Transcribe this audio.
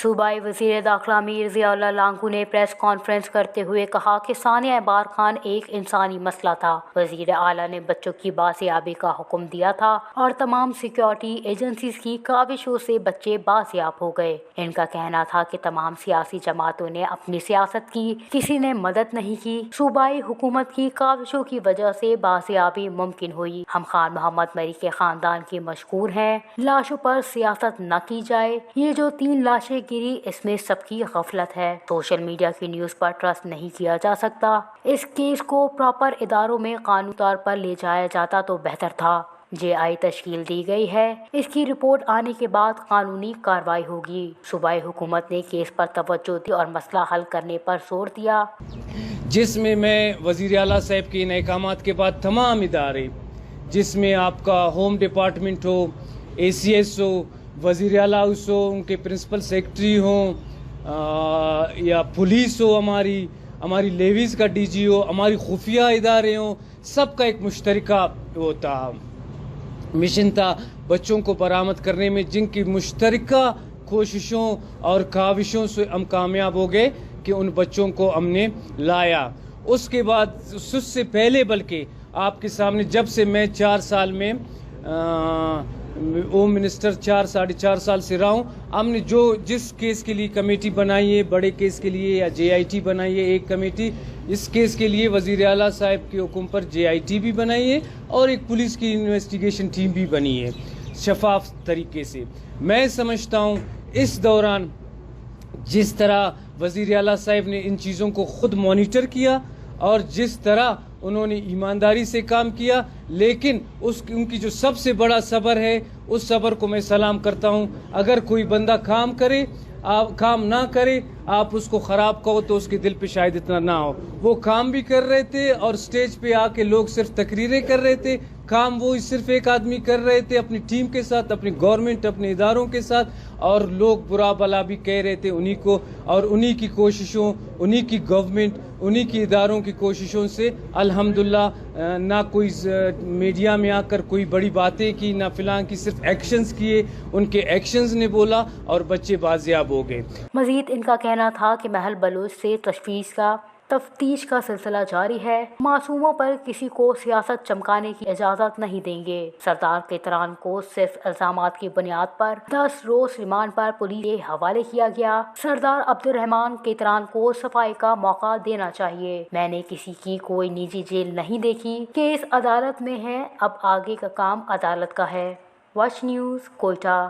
صوبائی وزیر داخلہ میر ضیاء اللہ لانگو نے پریس کانفرنس کرتے ہوئے کہا کہ ثانیہ اعبار خان ایک انسانی مسئلہ تھا۔ وزیر اعلیٰ نے بچوں کی بازیابی کا حکم دیا تھا اور تمام سیکیورٹی ایجنسیز کی کاوشوں سے بچے بازیاب ہو گئے۔ ان کا کہنا تھا کہ تمام سیاسی جماعتوں نے اپنی سیاست کی، کسی نے مدد نہیں کی۔ صوبائی حکومت کی کاوشوں کی وجہ سے بازیابی ممکن ہوئی۔ ہم خان محمد مری کے خاندان کے مشکور ہیں۔ لاشوں پر سیاست نہ کی جائے۔ یہ جو 3 لاشیں گری، اس میں سب کی غفلت ہے۔ سوشل میڈیا کی نیوز پر ٹرسٹ نہیں کیا جا سکتا۔ اس کیس کو پراپر اداروں میں قانونی طور پر لے جایا جاتا تو بہتر تھا۔ JI تشکیل دی گئی ہے۔ اس کی رپورٹ آنے کے بعد قانونی کارروائی ہوگی۔ صوبائی حکومت نے کیس پر توجہ دی اور مسئلہ حل کرنے پر زور دیا، جس میں وزیر اعلیٰ صاحب کے ان احکامات کے بعد تمام ادارے، جس میں آپ کا ہوم ڈپارٹمنٹ ہو، ACS ہو، وزیر اعلیٰ ہاؤس ہو، ان کے پرنسپل سیکرٹری ہوں، یا پولیس ہو، ہماری لیویز کا DG ہو، ہماری خفیہ ادارے ہوں، سب کا ایک مشترکہ وہ تھا، مشن تھا بچوں کو برآمد کرنے میں، جن کی مشترکہ کوششوں اور کاوشوں سے ہم کامیاب ہو گئے کہ ان بچوں کو ہم نے لایا۔ اس کے بعد اس سے پہلے بلکہ آپ کے سامنے جب سے میں 4 سال میں ہوم منسٹر 4-4.5 سال سے رہا ہوں، ہم نے جس کیس کے لیے کمیٹی بنائی ہے، بڑے کیس کے لیے یا JIT بنائی ہے ایک کمیٹی، اس کیس کے لیے وزیر اعلیٰ صاحب کے حکم پر JIT بھی بنائی ہے اور ایک پولیس کی انویسٹیگیشن ٹیم بھی بنی ہے شفاف طریقے سے۔ میں سمجھتا ہوں اس دوران جس طرح وزیر اعلیٰ صاحب نے ان چیزوں کو خود مانیٹر کیا اور جس طرح انہوں نے ایمانداری سے کام کیا، لیکن ان کی جو سب سے بڑا صبر ہے، اس صبر کو میں سلام کرتا ہوں۔ اگر کوئی بندہ کام نہ کرے، آپ اس کو خراب کہو تو اس کے دل پہ شاید اتنا نہ ہو۔ وہ کام بھی کر رہے تھے اور سٹیج پہ آ کے لوگ صرف تقریریں کر رہے تھے۔ کام وہ صرف ایک آدمی کر رہے تھے اپنی ٹیم کے ساتھ، اپنی گورنمنٹ، اپنے اداروں کے ساتھ، اور لوگ برا بلا بھی کہہ رہے تھے انہی کو، اور انہی کی کوششوں، انہی کی گورنمنٹ، انہی کی اداروں کی کوششوں سے الحمدللہ نہ کوئی میڈیا میں آ کر کوئی بڑی باتیں کی، نہ فلاں کی، صرف ایکشنز کیے، ان کے ایکشنز نے بولا اور بچے بازیاب ہو گئے۔ مزید ان کا کہنا تھا کہ محل بلوچ سے تفتیش کا سلسلہ جاری ہے۔ معصوموں پر کسی کو سیاست چمکانے کی اجازت نہیں دیں گے۔ سردار کیتران کو صرف الزامات کی بنیاد پر 10 روز ریمانڈ پر پولیس کے حوالے کیا گیا۔ سردار عبدالرحمان کیتران کو صفائی کا موقع دینا چاہیے۔ میں نے کسی کی کوئی نجی جیل نہیں دیکھی۔ کیس عدالت میں ہے، اب آگے کا کام عدالت کا ہے۔ Watch news, Quetta.